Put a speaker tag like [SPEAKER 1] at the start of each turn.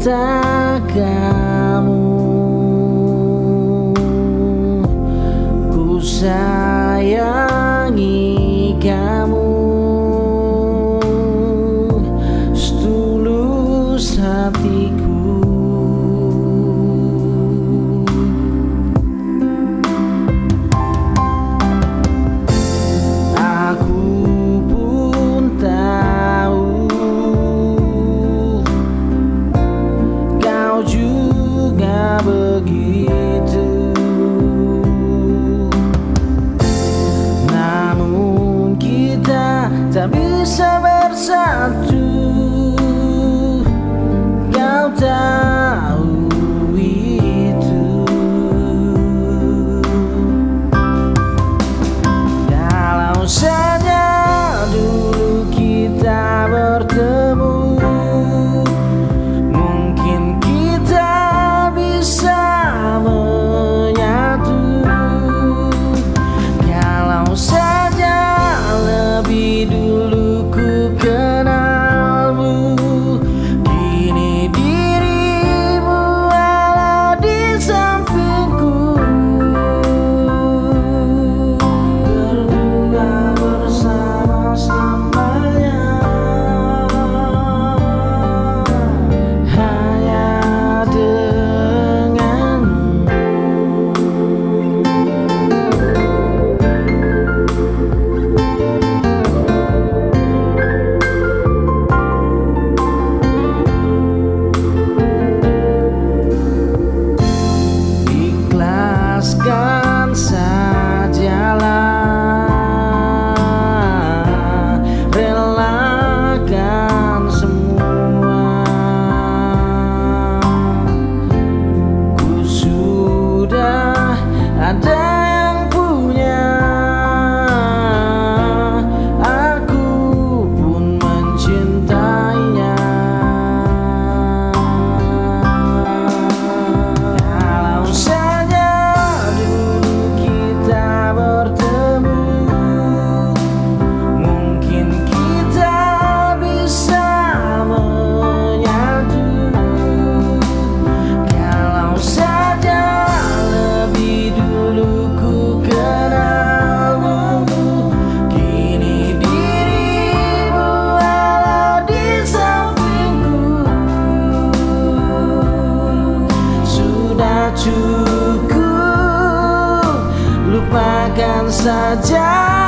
[SPEAKER 1] cinta kamu, ku sayangi kamu setulus hatiku. Begitu, namun kita tak bisa bersatu. Kau tahu itu. Kalau saja dulu kita bertemu, dulu ku kenalmu, kini dirimu ada di sampingku. Berdua bersama selamanya, hanya denganmu. Ikhlaskan sajalah, relakan semua. Ku sudah ada yang punya, aku pun mencintainya. Kalau cukup, lupakan saja.